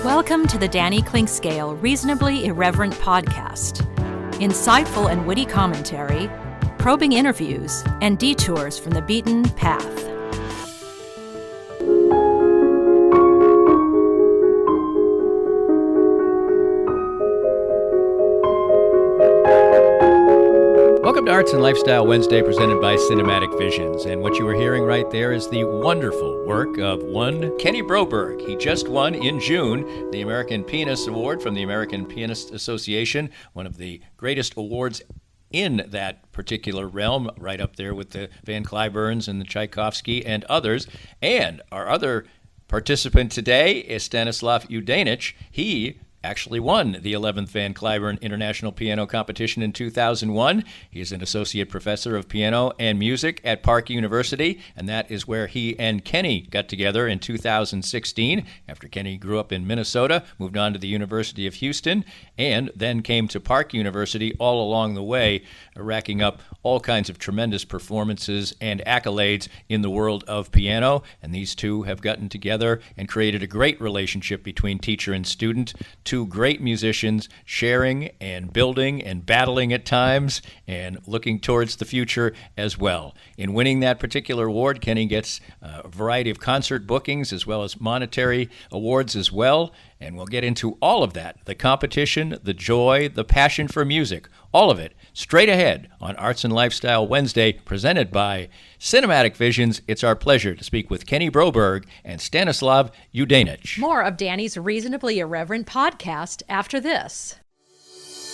Welcome to the Danny Clinkscale Reasonably Irreverent podcast. Insightful and witty commentary, probing interviews, and detours from the beaten path. Welcome to Arts and Lifestyle Wednesday, presented by Cinematic Visions. And what you were hearing right there is the wonderful work of one Kenny Broberg. He just won in June the American Pianists Award from the American Pianists Association, one of the greatest awards in that particular realm, right up there with the Van Cliburns and the Tchaikovsky and others. And our other participant today is Stanislav Udainich. He actually won the 11th Van Cliburn International Piano Competition in 2001. He is an associate professor of piano and music at Park University, and that is where he and Kenny got together in 2016 after Kenny grew up in Minnesota, moved on to the University of Houston, and then came to Park University all along the way, racking up all kinds of tremendous performances and accolades in the world of piano. And these two have gotten together and created a great relationship between teacher and student. Two great musicians sharing and building and battling at times and looking towards the future as well. In winning that particular award, Kenny gets a variety of concert bookings as well as monetary awards as well. And we'll get into all of that, the competition, the joy, the passion for music, all of it straight ahead on Arts and Lifestyle Wednesday, presented by Cinematic Visions. It's our pleasure to speak with Kenny Broberg and Stanislav Udainich. More of Danny's Reasonably Irreverent podcast after this.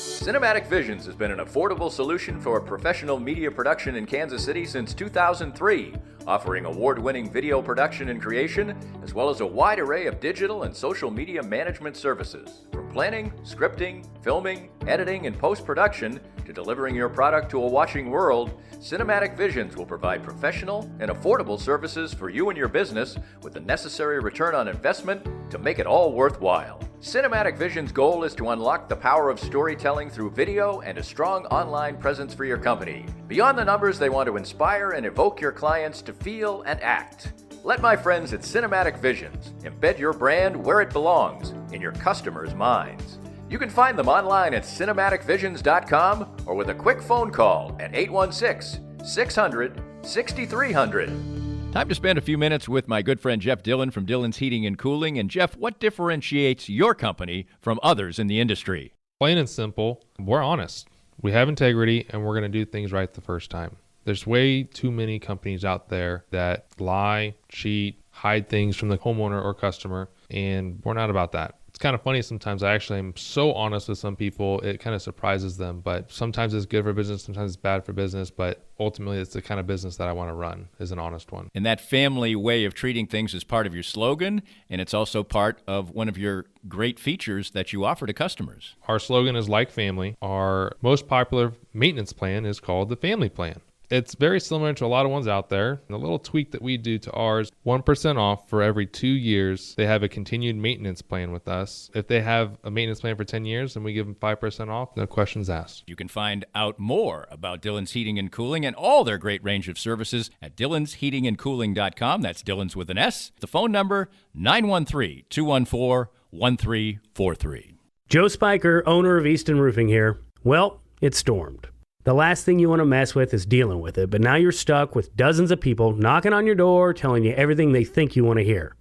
Cinematic Visions has been an affordable solution for professional media production in Kansas City since 2003, offering award-winning video production and creation, as well as a wide array of digital and social media management services. From planning, scripting, filming, editing, and post-production, to delivering your product to a watching world, Cinematic Visions will provide professional and affordable services for you and your business with the necessary return on investment to make it all worthwhile. Cinematic Visions' goal is to unlock the power of storytelling through video and a strong online presence for your company. Beyond the numbers, they want to inspire and evoke your clients to feel and act. Let my friends at Cinematic Visions embed your brand where it belongs, in your customers' minds. You can find them online at cinematicvisions.com or with a quick phone call at 816-600-6300. Time to spend a few minutes with my good friend Jeff Dillon from Dillon's Heating and Cooling. And Jeff, what differentiates your company from others in the industry? Plain and simple, we're honest. We have integrity, and we're going to do things right the first time. There's way too many companies out there that lie, cheat, hide things from the homeowner or customer, and we're not about that. It's kind of funny sometimes. I actually am so honest with some people, it kind of surprises them. But sometimes it's good for business, sometimes it's bad for business. But ultimately, it's the kind of business that I want to run, is an honest one. And that family way of treating things is part of your slogan, and it's also part of one of your great features that you offer to customers. Our slogan is like family. Our most popular maintenance plan is called the Family Plan. It's very similar to a lot of ones out there. The little tweak that we do to ours, 1% off for every 2 years. They have a continued maintenance plan with us. If they have a maintenance plan for 10 years, then we give them 5% off, no questions asked. You can find out more about Dillon's Heating and Cooling and all their great range of services at dillonsheatingandcooling.com. That's Dillon's with an S. The phone number, 913-214-1343. Joe Spiker, owner of Easton Roofing here. Well, it stormed. The last thing you want to mess with is dealing with it, but now you're stuck with dozens of people knocking on your door telling you everything they think you want to hear.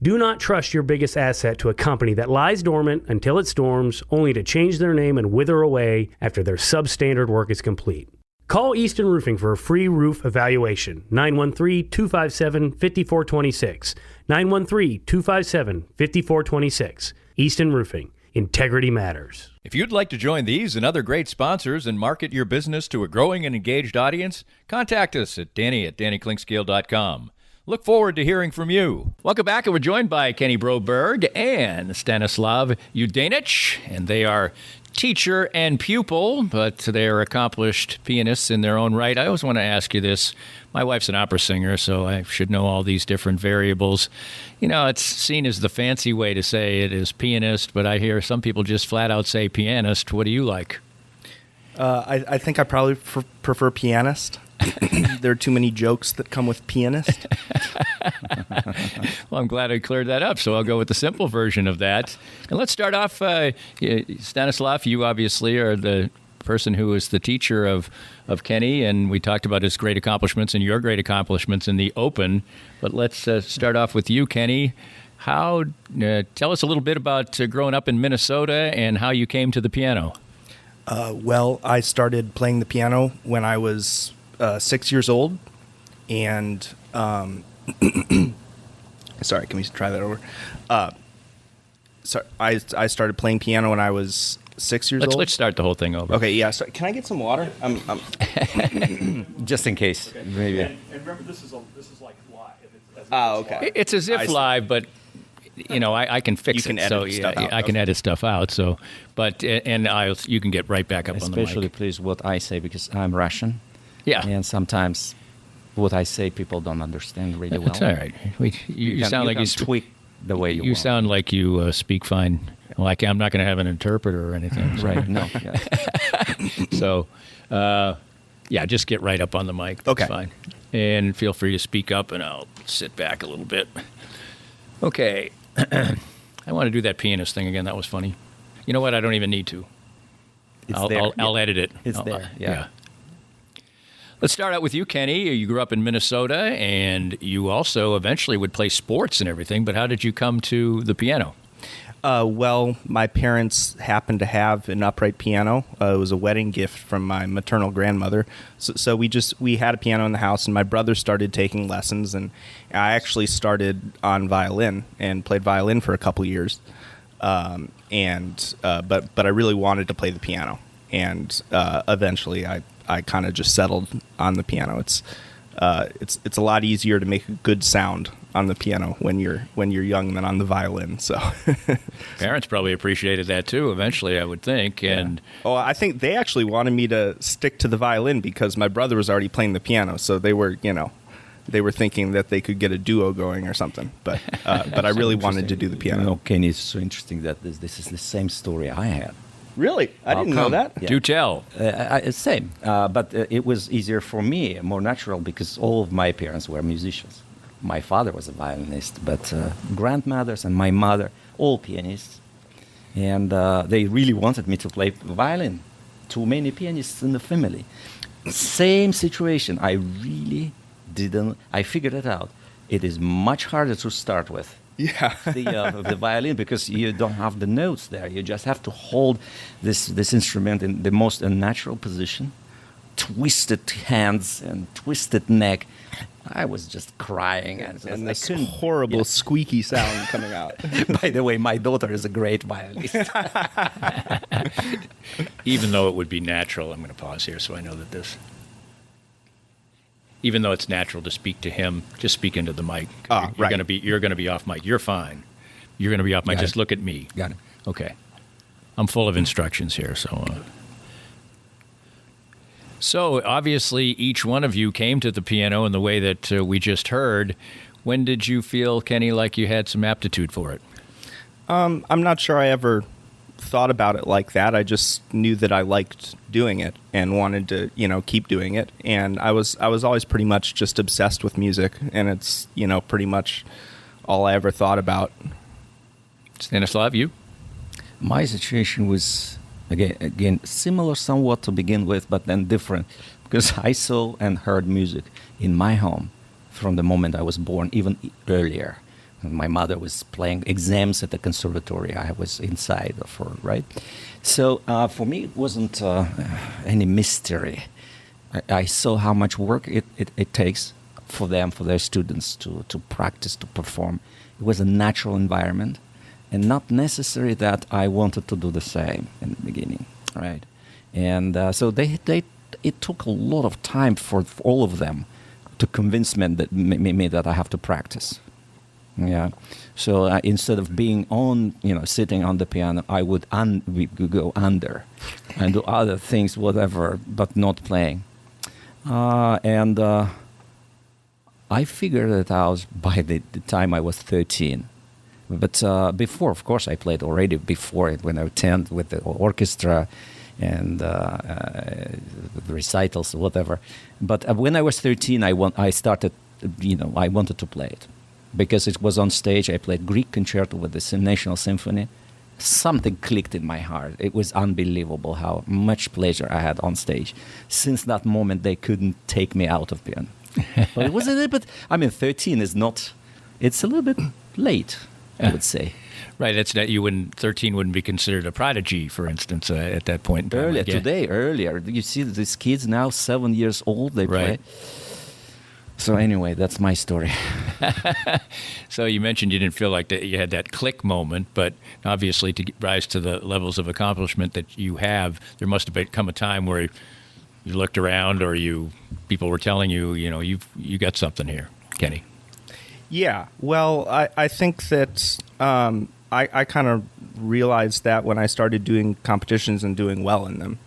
Do not trust your biggest asset to a company that lies dormant until it storms, only to change their name and wither away after their substandard work is complete. Call Easton Roofing for a free roof evaluation, 913-257-5426, 913-257-5426. Easton Roofing. Integrity matters. If you'd like to join these and other great sponsors and market your business to a growing and engaged audience, contact us at danny@dannyclinkscale.com. Look forward to hearing from you. Welcome back, and we're joined by Kenny Broberg and Stanislav Udainich, and they are teacher and pupil, but they are accomplished pianists in their own right. I always want to ask you this. My wife's an opera singer, so I should know all these different variables. You know, it's seen as the fancy way to say it is pianist, but I hear some people just flat out say pianist. What do you like? I think I probably prefer pianist. There are too many jokes that come with pianist. Well, I'm glad I cleared that up, so I'll go with the simple version of that. And let's start off, Stanislav, you obviously are the person who is the teacher of Kenny, and we talked about his great accomplishments and your great accomplishments in the Open. But let's start off with you, Kenny. Tell us a little bit about growing up in Minnesota and how you came to the piano. Well, I started playing the piano when I was 6 years old, and sorry, can we try that over? Sorry, I started playing piano when I was 6 years old. Let's start the whole thing over. Okay, yeah. So can I get some water? Just in case, maybe. And remember, this is like live. Okay. It's as if live, but I can fix You can it. edit stuff out. I can edit stuff out. So, but you can get right back up on the mic. Especially, please, what I say, because I'm Russian. Yeah. And sometimes what I say people don't understand really well. It's all right. You sound like you tweak the way you want. Sound like you speak fine. Like I'm not going to have an interpreter or anything. So. Right. No. Yeah. So, just get right up on the mic. That's Okay. fine. And feel free to speak up, and I'll sit back a little bit. Okay. I want to do that pianist thing again. That was funny. You know what? I don't even need to. I'll edit it. It's there. Yeah. Let's start out with you, Kenny. You grew up in Minnesota, and you also eventually would play sports and everything. But how did you come to the piano? Well, my parents happened to have an upright piano. It was a wedding gift from my maternal grandmother. So we had a piano in the house, and my brother started taking lessons, and I actually started on violin and played violin for a couple years. But I really wanted to play the piano, and eventually I kind of just settled on the piano. It's a lot easier to make a good sound on the piano when you're young than on the violin. So parents probably appreciated that too. Eventually, I would think. And I think they actually wanted me to stick to the violin because my brother was already playing the piano. So they were thinking that they could get a duo going or something. But I really wanted to do the piano. Kenny, it's so interesting that this is the same story I had. Really? I didn't know that. Yeah. Do tell. Same, but it was easier for me, more natural, because all of my parents were musicians. My father was a violinist, but grandmothers and my mother, all pianists. And they really wanted me to play violin. Too many pianists in the family. Same situation. I really didn't. I figured it out. It is much harder to start with. Yeah. the violin, because you don't have the notes there. You just have to hold this instrument in the most unnatural position, twisted hands and twisted neck. I was just crying. And this horrible squeaky sound coming out. By the way, my daughter is a great violinist. Even though it would be natural, I'm going to pause here so I know that this... Even though it's natural to speak to him, just speak into the mic. You're right. going to be off mic. You're fine. You're going to be off mic. Just look at me. Got it. Okay. I'm full of instructions here, so. So obviously, each one of you came to the piano in the way that we just heard. When did you feel, Kenny, like you had some aptitude for it? I'm not sure I ever thought about it like that. I just knew that I liked doing it and wanted to, keep doing it. And I was always pretty much just obsessed with music, and it's, pretty much all I ever thought about. Stanislav, you? My situation was again similar somewhat to begin with, but then different, because I saw and heard music in my home from the moment I was born, even earlier. My mother was playing exams at the conservatory. I was inside of her, right? So for me, it wasn't any mystery. I saw how much work it takes for them, for their students to practice, to perform. It was a natural environment, and not necessary that I wanted to do the same in the beginning, right? And so it took a lot of time for all of them to convince me that I have to practice. Yeah, so instead of being sitting on the piano, I would go under and do other things, whatever, but not playing. And I figured it out by the time I was 13. But before, of course, I played already before it when I was 10 with the orchestra and the recitals, whatever. But when I was 13, I started, I wanted to play it. because it was on stage. I played Greek concerto with the National Symphony. Something clicked in my heart. It was unbelievable how much pleasure I had on stage. Since that moment, they couldn't take me out of piano. But it was a little bit, 13 is not, it's a little bit late, I would say. Right, 13 wouldn't be considered a prodigy, for instance, at that point in time. Earlier. You see these kids now, 7 years old, they play. Right. So anyway, that's my story. So you mentioned you didn't feel like that you had that click moment, but obviously to rise to the levels of accomplishment that you have, there must have come a time where you looked around or people were telling you, you got something here, Kenny. Yeah, well, I think that I kind of realized that when I started doing competitions and doing well in them,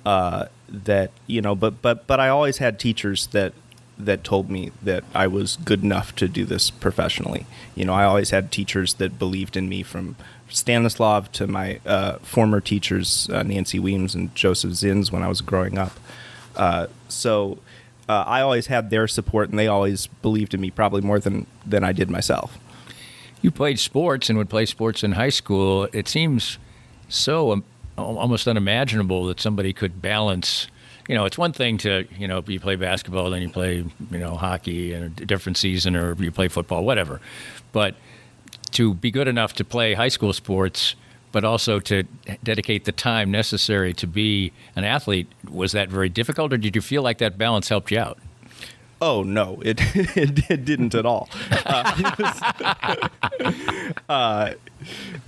that but I always had teachers that told me that I was good enough to do this professionally. I always had teachers that believed in me, from Stanislav to my former teachers, Nancy Weems and Joseph Zins, when I was growing up. So I always had their support, and they always believed in me probably more than I did myself. You played sports and would play sports in high school. It seems so almost unimaginable that somebody could balance. It's one thing to, you play basketball, then you play, hockey in a different season, or you play football, whatever. But to be good enough to play high school sports, but also to dedicate the time necessary to be an athlete, was that very difficult, or did you feel like that balance helped you out? Oh, no, it didn't at all.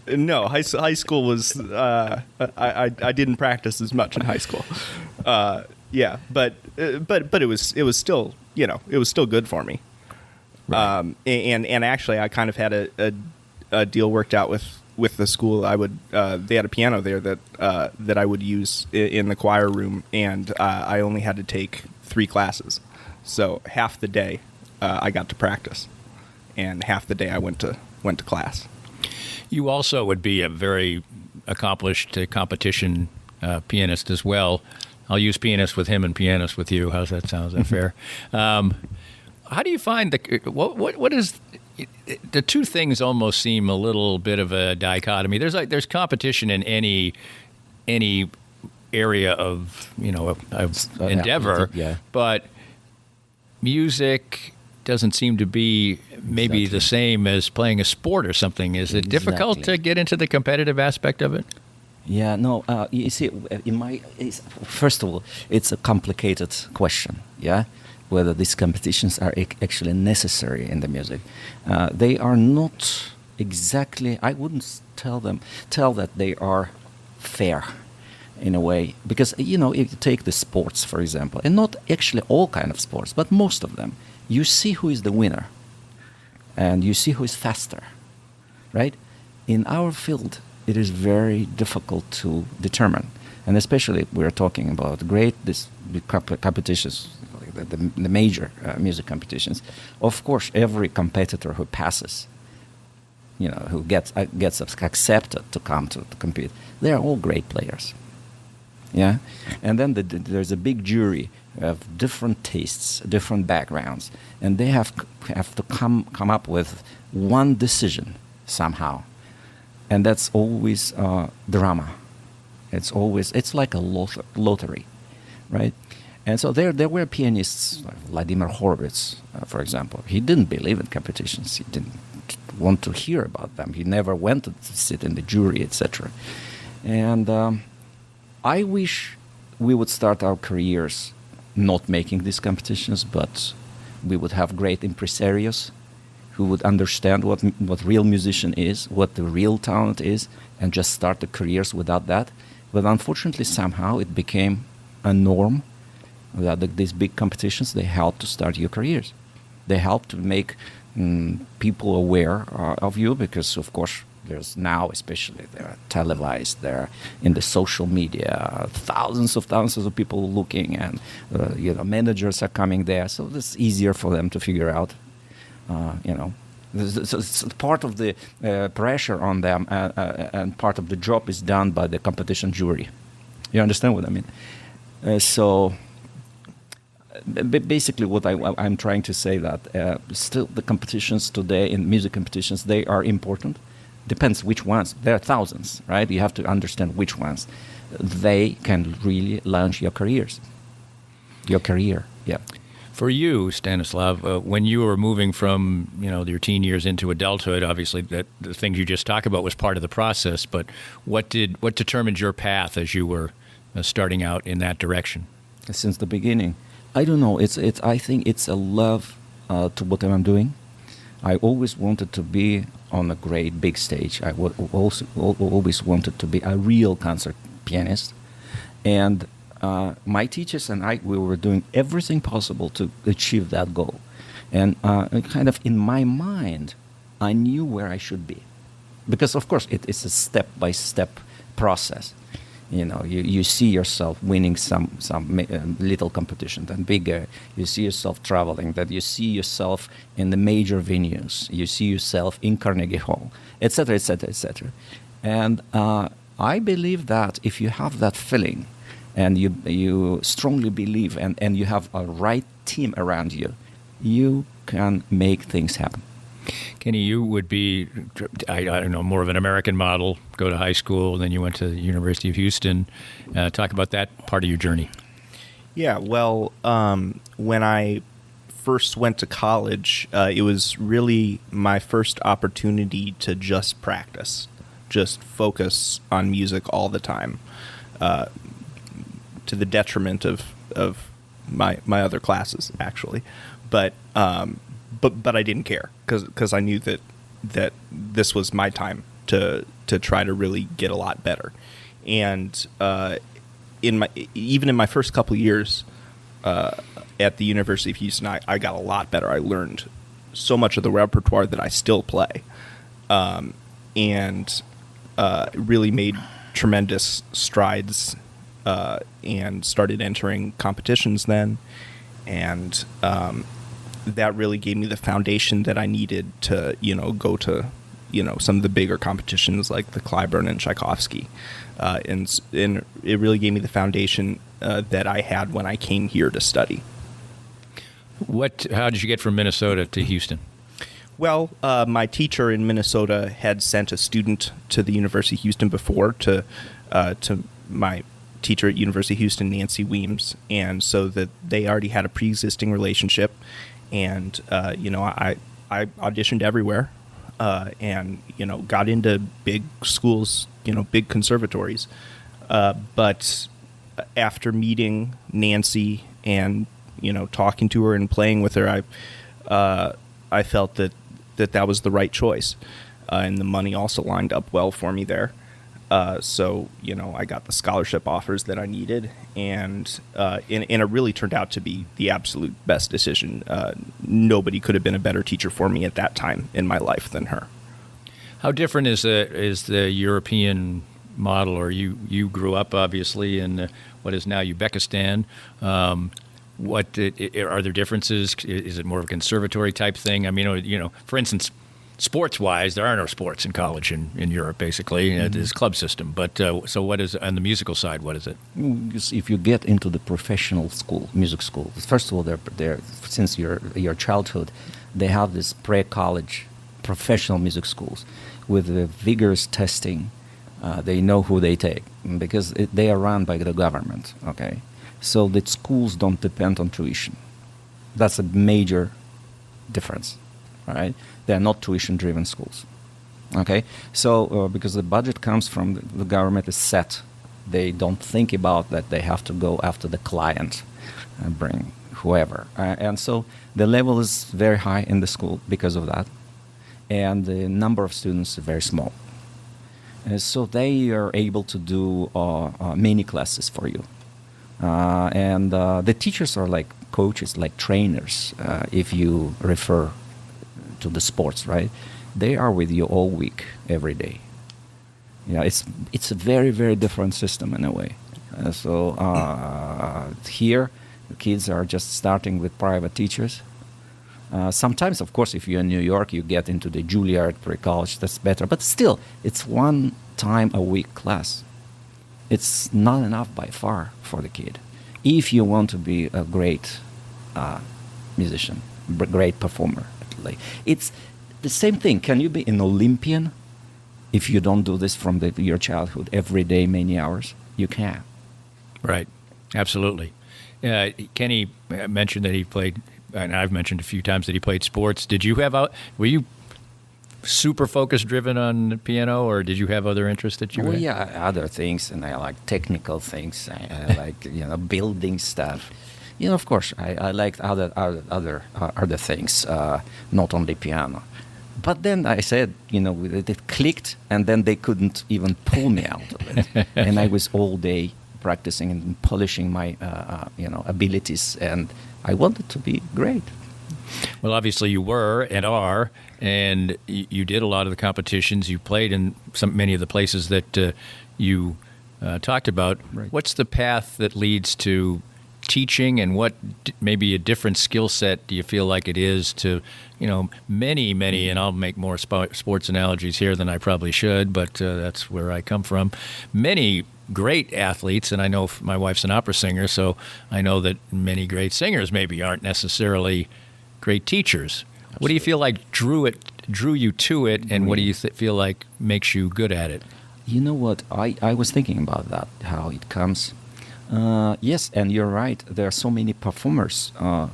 No, high school was, I didn't practice as much in high school. Yeah, but it was still, it was still good for me. Right. And actually I kind of had a deal worked out with the school. They had a piano there that I would use in the choir room, and I only had to take 3 classes. So half the day I got to practice, and half the day I went to class. You also would be a very accomplished competition pianist as well. I'll use pianist with him and pianist with you. How's that sound? Is that fair? How do you find what is the two things almost seem a little bit of a dichotomy? There's competition in any area of endeavor, yeah. But music doesn't seem to be maybe the same as playing a sport or something. Is it difficult to get into the competitive aspect of it? Yeah, no. You see, first of all, it's a complicated question. Yeah, whether these competitions are actually necessary in the music. They are not exactly. I wouldn't tell that they are fair, in a way, because if you take the sports, for example, and not actually all kind of sports, but most of them, you see who is the winner, and you see who is faster, right? In our field, it is very difficult to determine, and especially if we're talking about these competitions, the major music competitions. Of course, every competitor who passes, who gets accepted to come to compete, they are all great players. Yeah, and then there's a big jury of different tastes, different backgrounds, and they have to come up with one decision somehow, and that's always drama. It's like a lottery, right? And so there were pianists, like Vladimir Horowitz, for example. He didn't believe in competitions. He didn't want to hear about them. He never went to sit in the jury, etc. And I wish we would start our careers not making these competitions, but we would have great impresarios who would understand what real musician is, what the real talent is, and just start the careers without that. But unfortunately, somehow it became a norm that these big competitions, they help to start your careers. They help to make people aware of you, because, of course, there's now, especially, they're televised, they're in the social media, thousands of people looking, and managers are coming there, so it's easier for them to figure out. So it's part of the pressure on them, and part of the job is done by the competition jury. You understand what I mean? So Basically, what I'm trying to say that still the competitions today in music competitions, they are important. Depends which ones. There are thousands, right? You have to understand which ones. They can really launch your careers. Your career, yeah. For you, Stanislav, when you were moving from your teen years into adulthood, obviously that the things you just talked about was part of the process. But what determined your path as you were starting out in that direction? Since the beginning, I don't know. I think it's a love to what I'm doing. I always wanted to be on a great big stage. I also always wanted to be a real concert pianist, and my teachers and we were doing everything possible to achieve that goal. And kind of in my mind, I knew where I should be. Because, of course, it's a step-by-step process. You see yourself winning some little competition, then bigger. You see yourself traveling, that you see yourself in the major venues. You see yourself in Carnegie Hall, etc., etc., etc. And I believe that if you have that feeling, and you strongly believe, and you have a right team around you, you can make things happen. Kenny, you would be, I don't know, more of an American model, go to high school, then you went to the University of Houston. Talk about that part of your journey. Yeah, well, when I first went to college, it was really my first opportunity to just practice, just focus on music all the time. To the detriment of my other classes, actually, but I didn't care because I knew that this was my time to try to really get a lot better, and even in my first couple years at the University of Houston, I got a lot better. I learned so much of the repertoire that I still play, and really made tremendous strides. And started entering competitions then, and that really gave me the foundation that I needed to, go to, some of the bigger competitions like the Clyburn and Tchaikovsky, and it really gave me the foundation that I had when I came here to study. How did you get from Minnesota to Houston? Well, my teacher in Minnesota had sent a student to the University of Houston before to my teacher at University of Houston, Nancy Weems, and so that they already had a pre-existing relationship, and I auditioned everywhere, and got into big schools, big conservatories, but after meeting Nancy and talking to her and playing with her, I felt that was the right choice, and the money also lined up well for me there. So I got the scholarship offers that I needed, and it really turned out to be the absolute best decision. Nobody could have been a better teacher for me at that time in my life than her. How different is the European model, or you grew up obviously in what is now Uzbekistan? Are there differences? Is it more of a conservatory type thing? I mean, for instance, sports-wise, there are no sports in college in Europe, basically. Mm-hmm. It is club system. But so what is, on the musical side, what is it? If you get into the professional school, music school, first of all, they're since your childhood, they have this pre-college professional music schools with the vigorous testing. They know who they take because they are run by the government, okay? So the schools don't depend on tuition. That's a major difference, all right? They're not tuition-driven schools, okay? So because the budget comes from the government is set, they don't think about that they have to go after the client and bring whoever. And so the level is very high in the school because of that. And the number of students is very small. So they are able to do many classes for you. And the teachers are like coaches, like trainers, if you refer to the sports, right? They are with you all week, every day. Yeah, it's a very, very different system in a way. So here, the kids are just starting with private teachers. Sometimes, of course, if you're in New York, you get into the Juilliard pre-college, that's better. But still, it's 1 time a week class. It's not enough by far for the kid. If you want to be a great musician, great performer. It's the same thing. Can you be an Olympian if you don't do this from your childhood every day, many hours? You can. Right. Absolutely. Kenny mentioned that he played, and I've mentioned a few times that he played sports. Were you super focused, driven on the piano, or did you have other interests that you had? Yeah, other things, and I like technical things. I like building stuff. Of course, I liked other things, not only piano. But then I said, it clicked, and then they couldn't even pull me out of it. And I was all day practicing and polishing my, abilities, and I wanted to be great. Well, obviously you were and are, and you did a lot of the competitions. You played in many of the places that you talked about. Right. What's the path that leads to teaching, and what maybe a different skill set do you feel like it is to, many, and I'll make more sports analogies here than I probably should, but that's where I come from. Many great athletes, and I know my wife's an opera singer, so I know that many great singers maybe aren't necessarily great teachers. Absolutely. What do you feel like drew you to it, and what do you feel like makes you good at it? You know what? I was thinking about that, how it comes. Yes, and you're right. There are so many performers of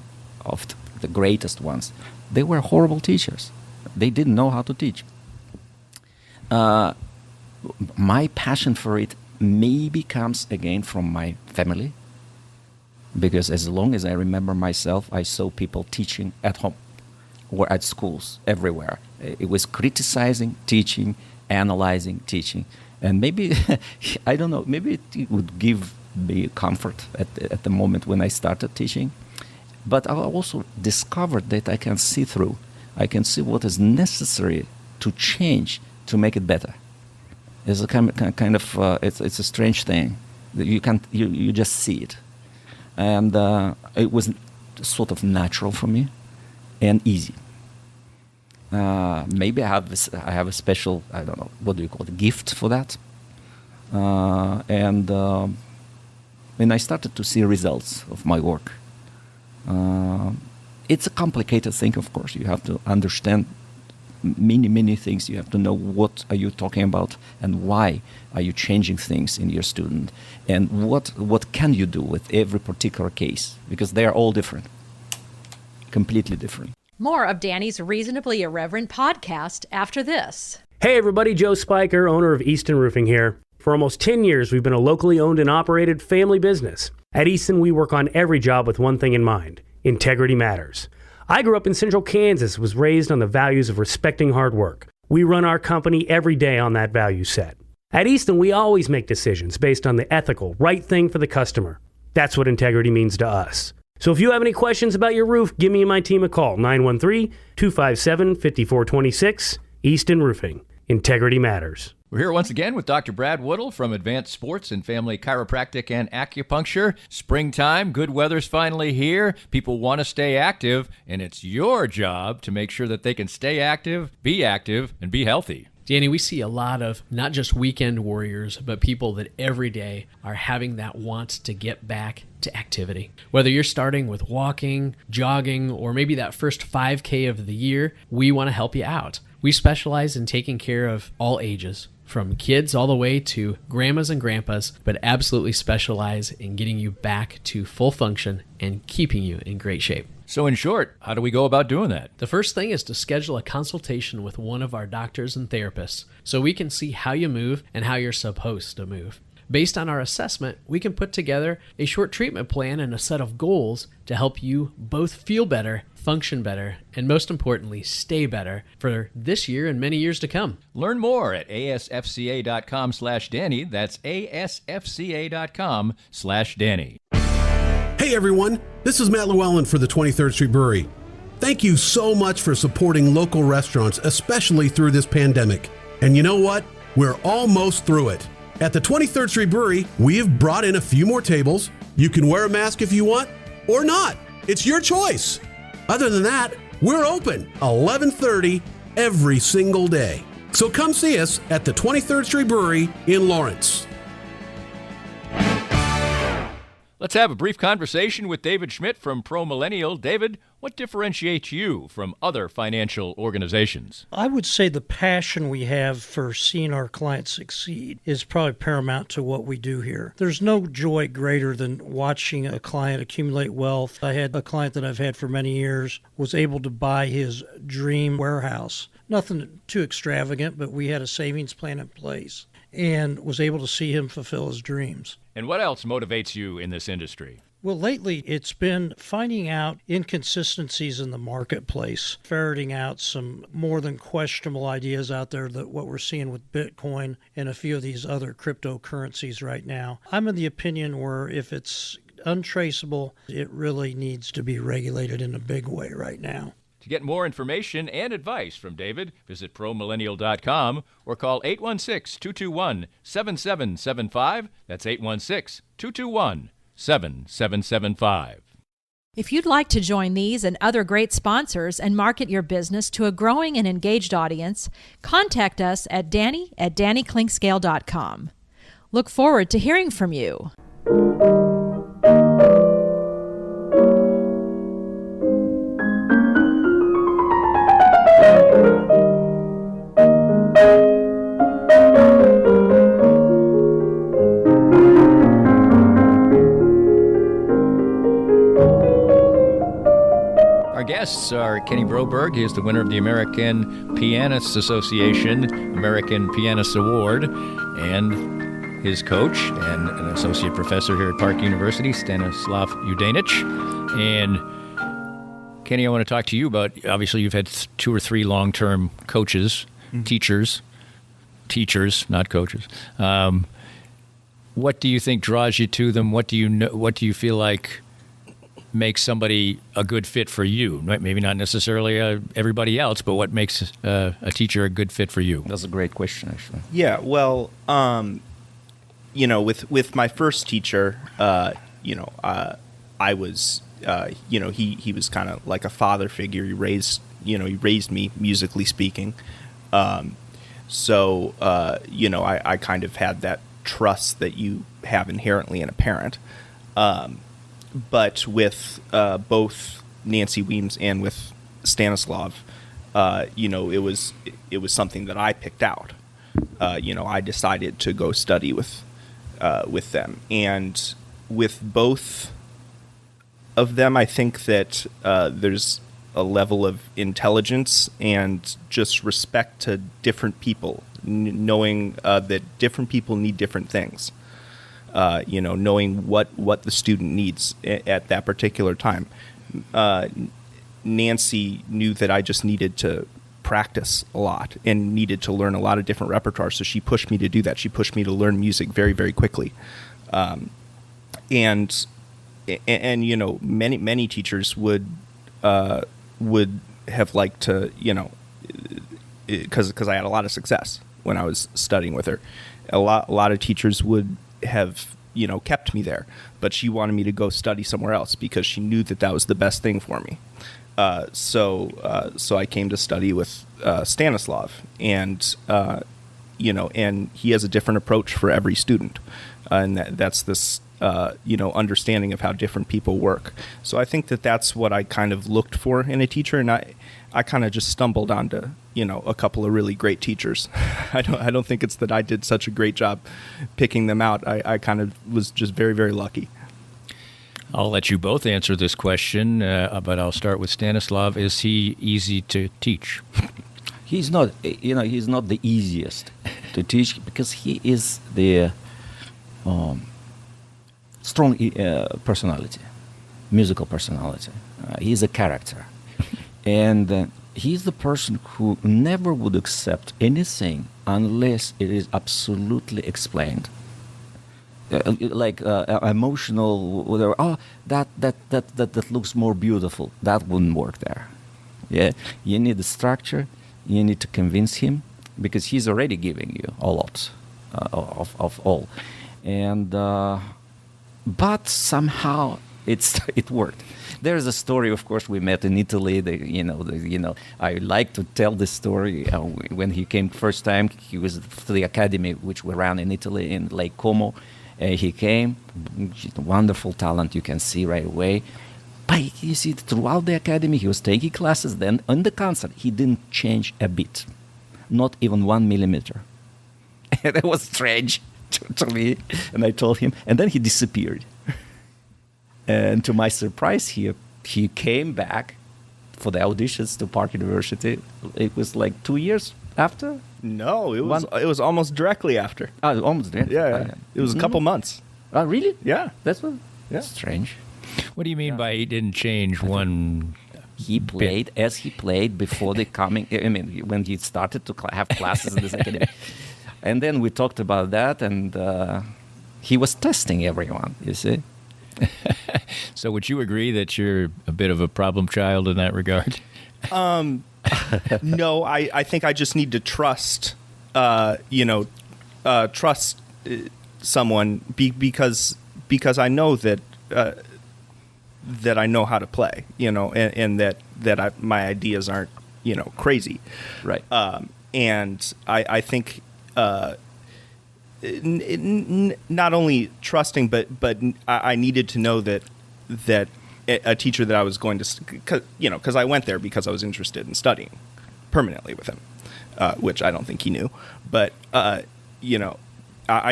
the greatest ones. They were horrible teachers. They didn't know how to teach. My passion for it maybe comes again from my family, because as long as I remember myself, I saw people teaching at home or at schools, everywhere. It was criticizing, teaching, analyzing, teaching. And maybe, I don't know, maybe it would give me comfort at the moment when I started teaching. But I also discovered that I can see through. I can see what is necessary to change to make it better. It's a kind of it's a strange thing. You just see it. And it was sort of natural for me and easy. Maybe I have a special, I don't know, what do you call it, gift for that. And I started to see results of my work. It's a complicated thing, of course. You have to understand many things. You have to know what are you talking about and why are you changing things in your student, and what can you do with every particular case, because they are all different, completely different. More of Danny's Reasonably Irreverent podcast after this. Hey everybody, Joe Spiker, owner of Easton Roofing here. For almost 10 years, we've been a locally owned and operated family business. At Easton, we work on every job with one thing in mind: integrity matters. I grew up in Central Kansas, was raised on the values of respecting hard work. We run our company every day on that value set. At Easton, we always make decisions based on the ethical, right thing for the customer. That's what integrity means to us. So if you have any questions about your roof, give me and my team a call, 913-257-5426, Easton Roofing. Integrity matters. We're here once again with Dr. Brad Woodall from Advanced Sports and Family Chiropractic and Acupuncture. Springtime, good weather's finally here. People want to stay active, and it's your job to make sure that they can stay active, and be healthy. Danny, we see a lot of not just weekend warriors, but people that every day are having that want to get back to activity. Whether you're starting with walking, jogging, or maybe that first 5K of the year, we want to help you out. We specialize in taking care of all ages, from kids all the way to grandmas and grandpas, but absolutely specialize in getting you back to full function and keeping you in great shape. So in short, how do we go about doing that? The first thing is to schedule a consultation with one of our doctors and therapists so we can see how you move and how you're supposed to move. Based on our assessment, we can put together a short treatment plan and a set of goals to help you both feel better, function better, and most importantly, stay better for this year and many years to come. Learn more at asfca.com/Danny. That's asfca.com/Danny. Hey everyone, this is Matt Llewellyn for the 23rd Street Brewery. Thank you so much for supporting local restaurants, especially through this pandemic. And you know what? We're almost through it. At the 23rd Street Brewery, we have brought in a few more tables. You can wear a mask if you want, or not. It's your choice. Other than that, we're open 11:30 every single day. So come see us at the 23rd Street Brewery in Lawrence. Let's have a brief conversation with David Schmidt from Pro Millennial. David, what differentiates you from other financial organizations? I would say the passion we have for seeing our clients succeed is probably paramount to what we do here. There's no joy greater than watching a client accumulate wealth. I had a client that I've had for many years was able to buy his dream warehouse. Nothing too extravagant, but we had a savings plan in place and was able to see him fulfill his dreams. And what else motivates you in this industry? Well, lately it's been finding out inconsistencies in the marketplace, ferreting out some more than questionable ideas out there that what we're seeing with Bitcoin and a few of these other cryptocurrencies right now. I'm in the opinion where if it's untraceable, it really needs to be regulated in a big way right now. To get more information and advice from David, visit promillennial.com or call 816-221-7775. That's 816-221-7775. If you'd like to join these and other great sponsors and market your business to a growing and engaged audience, contact us at danny@dannyclinkscale.com. Look forward to hearing from you. Our guests are Kenny Broberg. He is the winner of the American Pianists Association American Pianists Award, and his coach and an associate professor here at Park University, Stanislav Udainich. And Kenny, I want to talk to you about, obviously you've had 2 or 3 long-term coaches, teachers, not coaches. What do you think draws you to them? What do you feel like makes somebody a good fit for you? Maybe not necessarily everybody else, but what makes a teacher a good fit for you? That's a great question, actually. Yeah, well, with my first teacher, I was, he was kind of like a father figure. He raised me musically speaking. I kind of had that trust that you have inherently in a parent. But with both Nancy Weems and with Stanislav, it was something that I picked out. I decided to go study with them, and with both of them, I think that there's a level of intelligence and just respect to different people, knowing that different people need different things. Knowing what the student needs at that particular time. Nancy knew that I just needed to practice a lot and needed to learn a lot of different repertoire, so she pushed me to do that. She pushed me to learn music very, very quickly. And many teachers would have liked to, because I had a lot of success when I was studying with her. A lot of teachers would have kept me there, but she wanted me to go study somewhere else because she knew that was the best thing for me. So I came to study with Stanislav, and and he has a different approach for every student, and that's this understanding of how different people work. So I think that's what I kind of looked for in a teacher, and I kind of just stumbled onto a couple of really great teachers. I don't think it's that I did such a great job picking them out. I kind of was just very, very lucky. I'll let you both answer this question, but I'll start with Stanislav. Is he easy to teach? He's not. He's not the easiest to teach because he is the strong personality, musical personality. He's a character, and he's the person who never would accept anything unless it is absolutely explained. Emotional, whatever. Oh, that looks more beautiful. That wouldn't work there. Yeah, you need the structure. You need to convince him because he's already giving you a lot of all, and but somehow it worked. There's a story, of course, we met in Italy. I like to tell this story. When he came first time, he was to the academy which we ran in Italy in Lake Como, He came, wonderful talent, you can see right away. But you see, throughout the academy, he was taking classes. Then on the concert, he didn't change a bit, not even 1 millimeter. That was strange to me. And I told him, and then he disappeared. And to my surprise, he came back for the auditions to Park University. It was like 2 years after. No, it was almost directly after. Almost directly. Yeah, it was a couple months. Oh, really? Yeah, that's what. Yeah, strange. What do you mean by he didn't change one? He played as he played before the coming. I mean, when he started to have classes in this academy, and then we talked about that, and he was testing everyone. You see. So, would you agree that you're a bit of a problem child in that regard? No, I think I just need to trust, trust someone because I know that I know how to play, and that my ideas aren't, crazy, right? And I think not only trusting, but I needed to know that a teacher that I was going to, because I went there because I was interested in studying permanently with him, which I don't think he knew. But I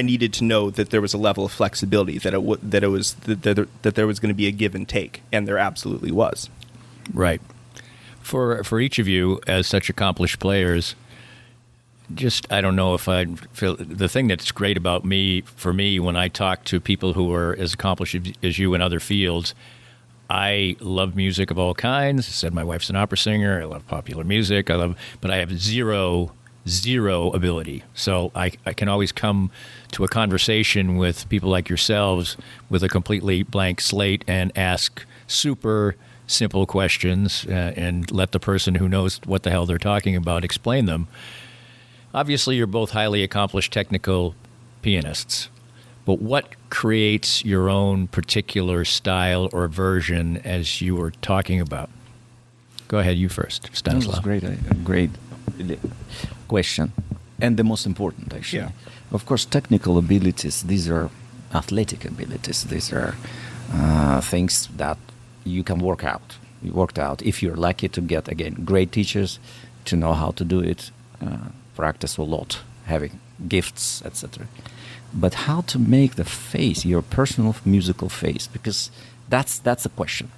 needed to know that there was a level of flexibility, that there was going to be a give and take, and there absolutely was. Right. For each of you as such accomplished players, I don't know if I feel the thing that's great about for me when I talk to people who are as accomplished as you in other fields. I love music of all kinds. I said my wife's an opera singer. I love popular music. But I have zero ability. So I can always come to a conversation with people like yourselves with a completely blank slate and ask super simple questions and let the person who knows what the hell they're talking about explain them. Obviously, you're both highly accomplished technical pianists. But what creates your own particular style or version as you were talking about? Go ahead, you first, Stanislav. That was a great question. And the most important, actually. Yeah. Of course, technical abilities, these are athletic abilities. These are things that you can work out. You worked out if you're lucky to get, again, great teachers to know how to do it, practice a lot, having gifts, etc. But how to make the face your personal musical face, because that's a question.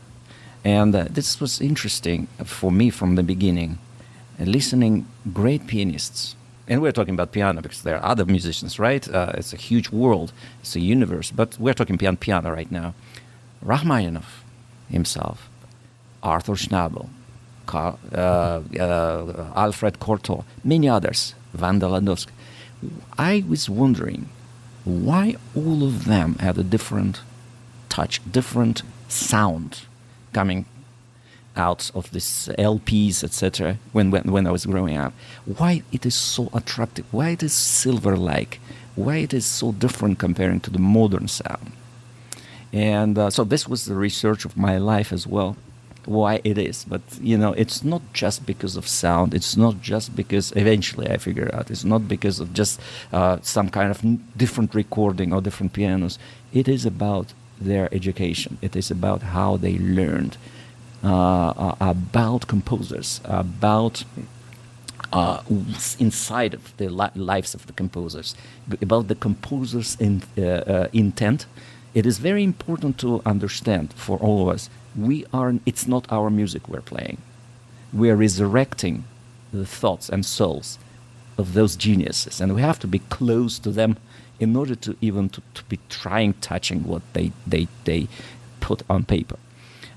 And this was interesting for me from the beginning, listening great pianists. And we're talking about piano because there are other musicians, right? It's a huge world, it's a universe. But we're talking piano right now. Rachmaninoff himself, Arthur Schnabel, Alfred Cortot, many others, Wanda Landowska. I was wondering why all of them had a different touch, different sound coming out of these LPs, etc. When I was growing up. Why it is so attractive? Why it is silver-like? Why it is so different comparing to the modern sound? And so this was the research of my life as well. Why it is, but it's not just because of sound. It's not just because eventually I figured out. It's not because of just some kind of different recording or different pianos. It is about their education. It is about how they learned about composers, about inside of the lives of the composers, about the composer's intent. It is very important to understand for all of us. It's not our music we're playing. We are resurrecting the thoughts and souls of those geniuses, and we have to be close to them in order to even to be touching what they put on paper.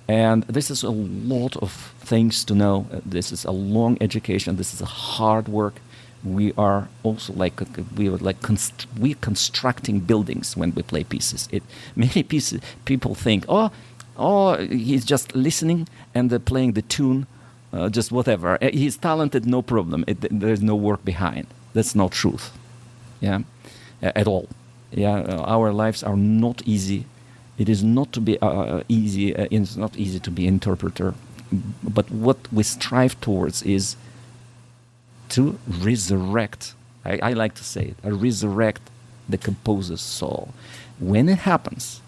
And this is a lot of things to know. This is a long education. This is a hard work. We are also we're constructing buildings when we play pieces. Many people think, oh, he's just listening and playing the tune, just whatever. He's talented, no problem. There's no work behind. That's not truth, at all. Our lives are not easy. It is not to be easy. It's not easy to be interpreter. But what we strive towards is to resurrect. I like to say it. Resurrect the composer's soul. When it happens,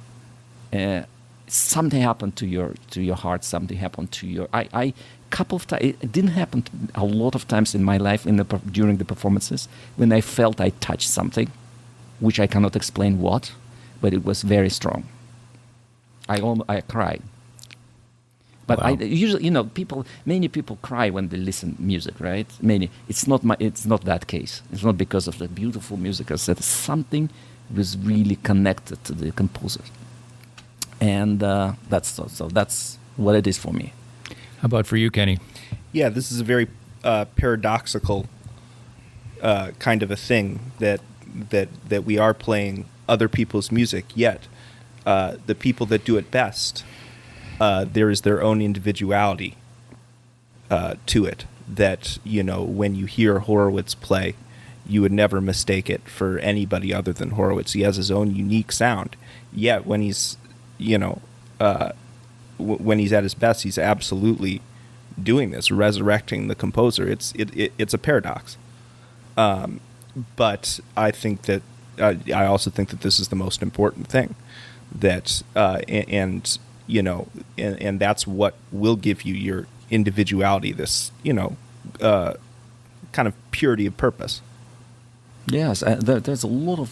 something happened to your heart. Something happened to your. I couple of times. It didn't happen a lot of times in my life during the performances when I felt I touched something, which I cannot explain what, but it was very strong. I cried. But Wow. Usually, many people cry when they listen music, right? It's not that case. It's not because of the beautiful music. I said something was really connected to the composer, and that's what it is for me. How about for you, Kenny? Yeah, this is a very paradoxical kind of a thing that we are playing other people's music, yet the people that do it best, there is their own individuality to it that, when you hear Horowitz play, you would never mistake it for anybody other than Horowitz. He has his own unique sound, yet when he's, when he's at his best, he's absolutely doing this, resurrecting the composer. It's a paradox. But I think that I also think that this is the most important thing. That and that's what will give you your individuality. This kind of purity of purpose. Yes, there's a lot of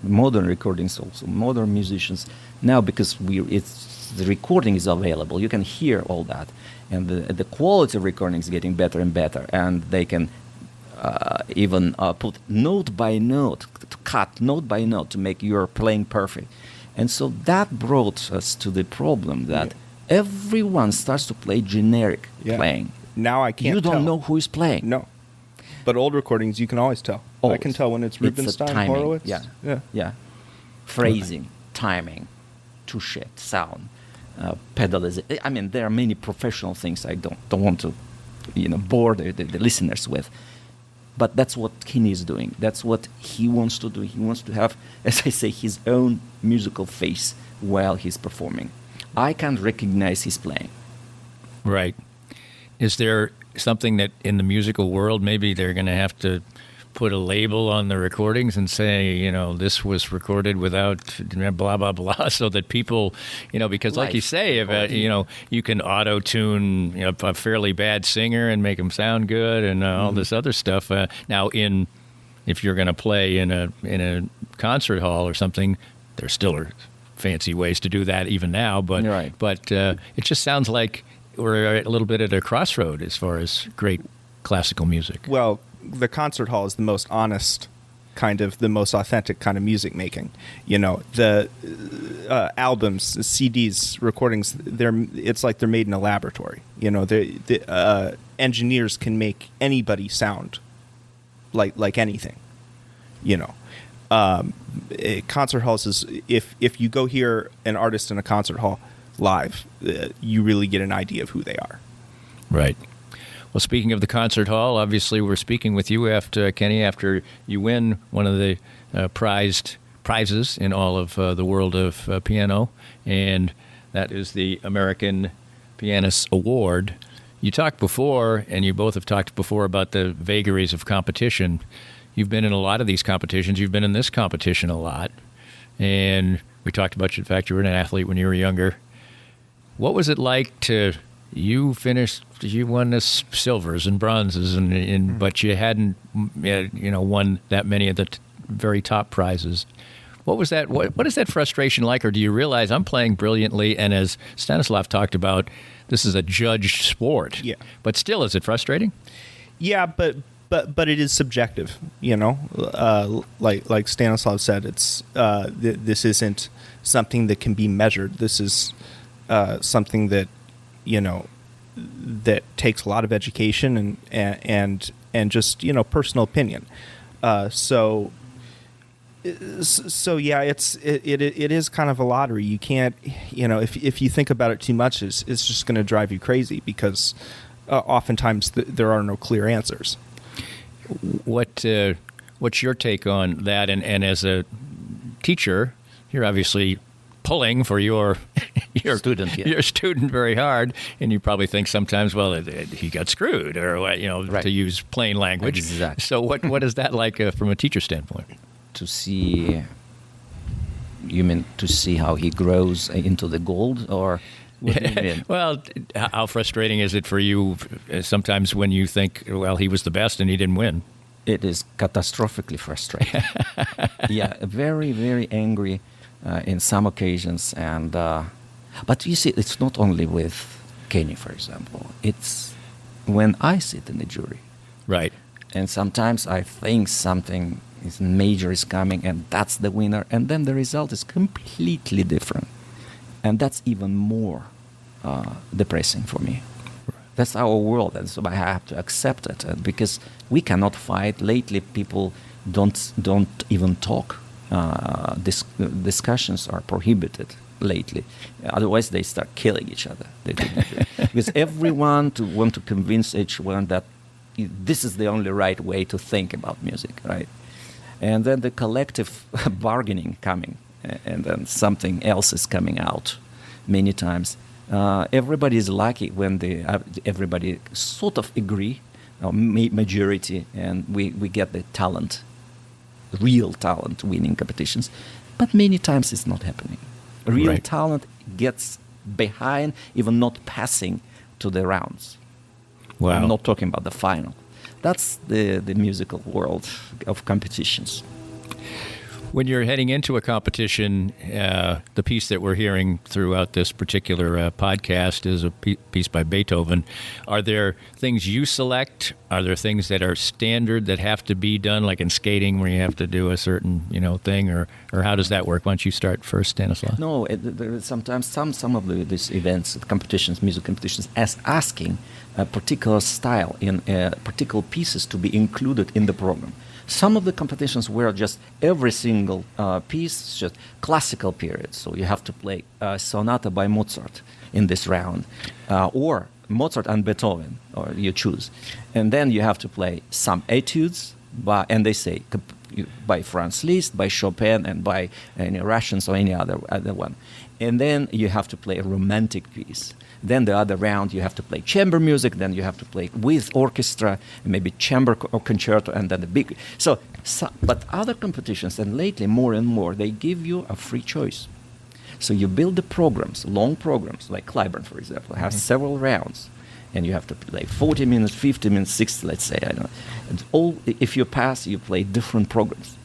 modern recordings also, modern musicians now, because the recording is available. You can hear all that, and the quality of recording is getting better and better, and they can even put note by note, cut note by note to make your playing perfect. And so that brought us to the problem that everyone starts to play generic playing. Now I can't You don't tell. know who is playing. No. But old recordings, you can always tell. Always. I can tell when it's It's Rubinstein, the timing. Horowitz. Yeah. Phrasing, timing, touche, sound, pedalization. I mean, there are many professional things I don't want to, bore the listeners with. But that's what Kenny is doing. That's what he wants to do. He wants to have, as I say, his own musical face while he's performing. I can't recognize his playing. Right. Is there something that in the musical world maybe they're going to have to put a label on the recordings and say, this was recorded without blah, blah, blah, so that people, because like you say, if, you can auto-tune a fairly bad singer and make them sound good and all this other stuff. Now, if you're going to play in a concert hall or something, there still are fancy ways to do that even now, but it just sounds like we're a little bit at a crossroad as far as great classical music. Well, the concert hall is the most honest the most authentic kind of music making. The albums, CDs, recordings, it's like they're made in a laboratory. The engineers can make anybody sound like anything. Concert halls is if you go hear an artist in a concert hall live, you really get an idea of who they are. Right. Well, speaking of the concert hall, obviously we're speaking with you Kenny, after you win one of the prizes in all of the world of piano, and that is the American Pianists Award. You talked before, and you both have talked before about the vagaries of competition. You've been in a lot of these competitions. You've been in this competition a lot, and we talked about the fact you were an athlete when you were younger. What was it like to... You won the silvers and bronzes, but you hadn't, won that many of the very top prizes. What was that? What is that frustration like? Or do you realize I'm playing brilliantly? And as Stanislav talked about, this is a judged sport. Yeah. But still, is it frustrating? Yeah, but it is subjective. Like Stanislav said, it's this isn't something that can be measured. This is something that. That takes a lot of education and just personal opinion. So yeah, it is kind of a lottery. You can't if you think about it too much, it's just going to drive you crazy because oftentimes there are no clear answers. What's your take on that? And as a teacher, you're obviously pulling for your student, your student very hard, and you probably think sometimes, well, he got screwed, or to use plain language. Exactly. So what is that like from a teacher standpoint? to see. You mean to see how he grows into the gold, or what do you mean? Well, how frustrating is it for you sometimes when you think, well, he was the best and he didn't win? It is catastrophically frustrating. Yeah, very, very angry in some occasions. And but you see, it's not only with Kenny, for example. It's when I sit in the jury. Right. And sometimes I think something is major is coming, and that's the winner. And then the result is completely different. And that's even more depressing for me. That's our world, and so I have to accept it. And because we cannot fight. Lately, people don't even talk. Discussions are prohibited lately. Otherwise, they start killing each other. Because everyone want to convince each one that this is the only right way to think about music, right? And then the collective bargaining coming, and then something else is coming out many times. Everybody is lucky when everybody sort of agree, majority, and we get the talent, real talent winning competitions. But many times it's not happening. Real Right. talent gets behind, even not passing to the rounds. Wow. I'm not talking about the final. That's the musical world of competitions. When you're heading into a competition, the piece that we're hearing throughout this particular podcast is a piece by Beethoven. Are there things you select? Are there things that are standard that have to be done, like in skating where you have to do a certain thing, or how does that work? Why don't you start first, Stanislav? No, there is sometimes some of these events, competitions, music competitions, asking a particular style in particular pieces to be included in the program. Some of the competitions were just every single piece, just classical period. So you have to play a sonata by Mozart in this round, or Mozart and Beethoven, or you choose. And then you have to play some etudes, and they say by Franz Liszt, by Chopin, and by any Russians or any other one. And then you have to play a romantic piece. Then the other round you have to play chamber music. Then you have to play with orchestra, maybe chamber or concerto, and then the big. So, but other competitions, and lately more and more, they give you a free choice. So you build the programs, long programs, like Clyburn, for example, has several rounds, and you have to play 40 minutes, 50 minutes, 60, let's say. I don't know. And if you pass, you play different programs,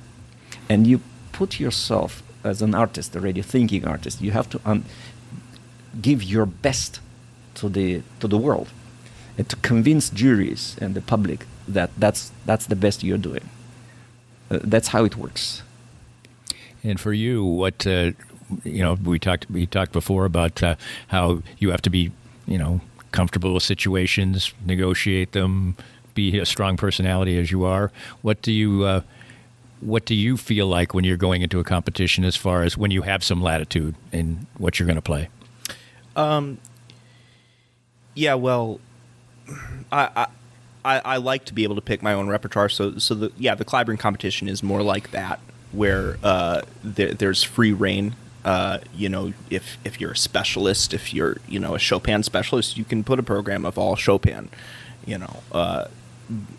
and you put yourself as an artist, a radio thinking artist. You have to give your best to the world, and to convince juries and the public that that's the best you're doing. That's how it works. And for you, what we talked before about how you have to be comfortable with situations, negotiate them, be a strong personality as you are. What do you feel like when you're going into a competition, as far as when you have some latitude in what you're going to play? Yeah, well, I like to be able to pick my own repertoire. So the Clyburn competition is more like that, where there's free reign. If you're a specialist, if you're a Chopin specialist, you can put a program of all Chopin. In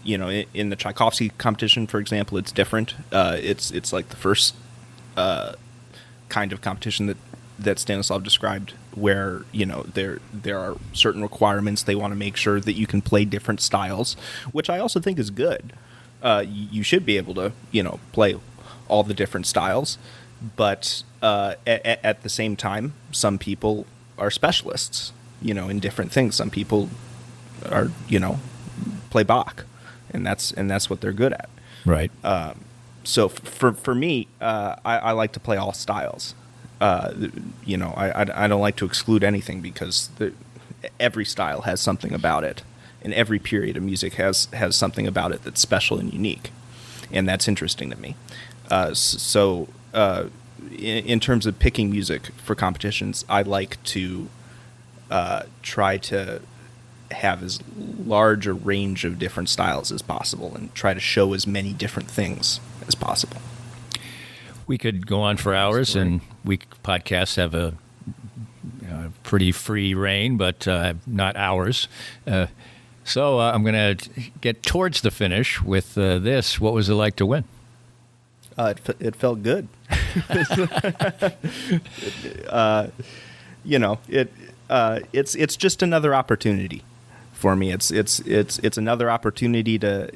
the Tchaikovsky competition, for example, it's different. It's like the first kind of competition that Stanislav described, where there are certain requirements. They want to make sure that you can play different styles, which I also think is good. You should be able to play all the different styles, but at the same time, some people are specialists in different things. Some people are play Bach, and that's what they're good at. Right. So for me, I like to play all styles. I don't like to exclude anything, because every style has something about it, and every period of music has something about it that's special and unique, and that's interesting to me. In terms of picking music for competitions, I like to try to have as large a range of different styles as possible, and try to show as many different things as possible. We could go on for hours, and podcasts have a pretty free reign, but not hours. So I'm going to get towards the finish with this. What was it like to win? It felt good. It's just another opportunity for me. It's another opportunity to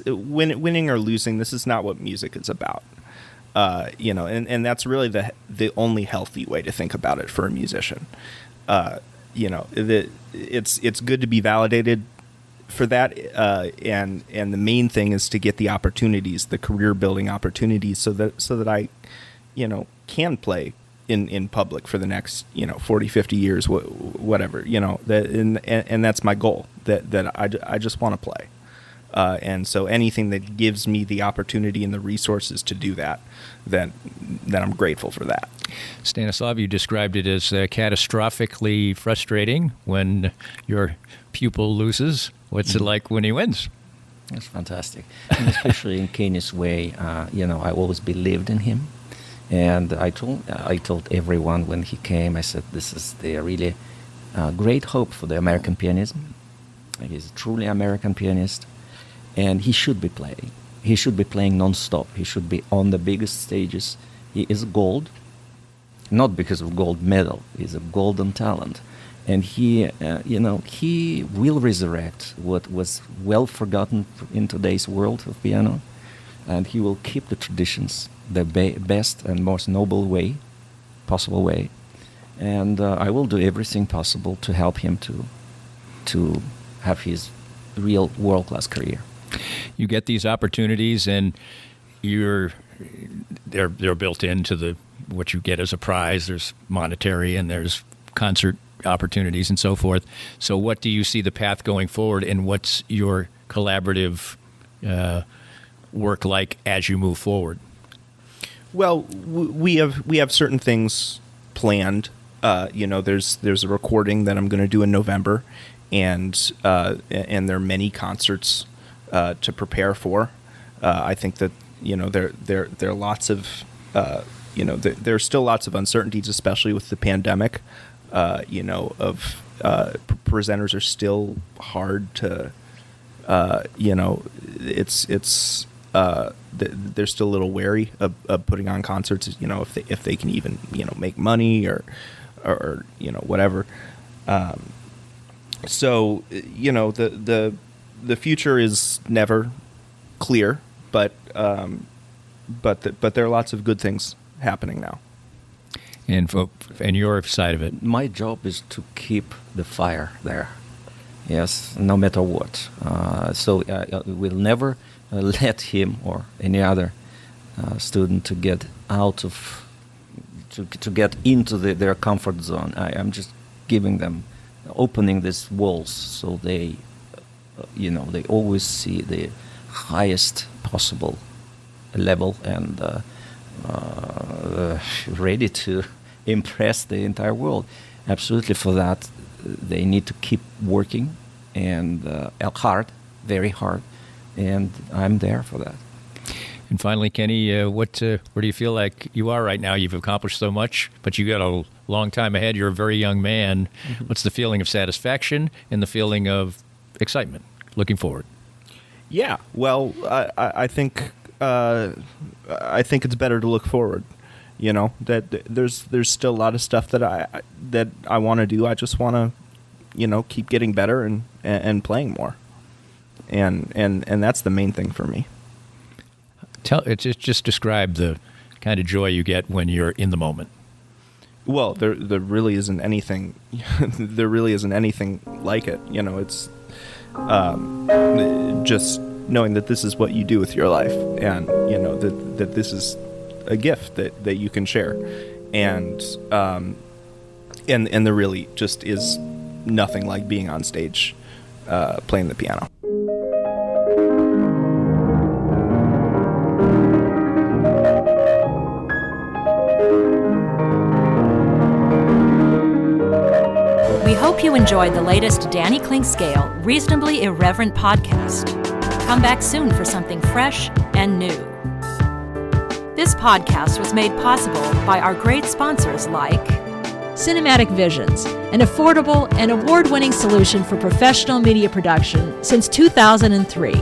winning or losing. This is not what music is about. And that's really the only healthy way to think about it for a musician. It's good to be validated for that, and the main thing is to get the opportunities, the career building opportunities, so that I, can play in public for the next 40, 50 years, whatever, and that's my goal, that I just want to play, and so anything that gives me the opportunity and the resources to do that, then I'm grateful for that. Stanislav, you described it as catastrophically frustrating when your pupil loses. What's it like when he wins? It's fantastic, and especially in Kenny's way. I always believed in him, and I told everyone when he came. I said, "This is the really great hope for the American pianism. He's a truly American pianist, and he should be playing. He should be playing non-stop. He should be on the biggest stages. He is gold, not because of gold medal. He's a golden talent." And he will resurrect what was well forgotten in today's world of piano, and he will keep the traditions, the best and most noble possible way. And I will do everything possible to help him to have his real world-class career. You get these opportunities, and they're built into what you get as a prize. There's monetary, and there's concert opportunities and so forth. So what do you see the path going forward, and what's your collaborative work like as you move forward? Well, we have certain things planned. There's a recording that I'm going to do in November, and there are many concerts to prepare for. I think that there are lots of there's still lots of uncertainties, especially with the pandemic. Presenters are still hard to, they're still a little wary of putting on concerts, if they can even, make money or whatever. So, the future is never clear, but there are lots of good things happening now. And your side of it? My job is to keep the fire there, yes, no matter what. So we'll never let him or any other student to get out of, to get into their comfort zone. I'm just giving them, opening these walls so they always see the highest possible level and ready to impress the entire world. Absolutely, for that they need to keep working and hard, very hard, and I'm there for that. And finally, Kenny, where do you feel like you are right now? You've accomplished so much, but you got a long time ahead. You're a very young man. Mm-hmm. What's the feeling of satisfaction and the feeling of excitement looking forward? Yeah, well, I think it's better to look forward. That there's still a lot of stuff that I want to do. I just want to, keep getting better and playing more, and that's the main thing for me. Just describe the kind of joy you get when you're in the moment. Well, there really isn't anything. There really isn't anything like it. It's just knowing that this is what you do with your life, and that this is a gift that you can share, and there really just is nothing like being on stage playing the piano. We hope you enjoyed the latest Danny Klink-Scale Reasonably Irreverent podcast. Come back soon for something fresh and new. This podcast was made possible by our great sponsors like Cinematic Visions, an affordable and award-winning solution for professional media production since 2003.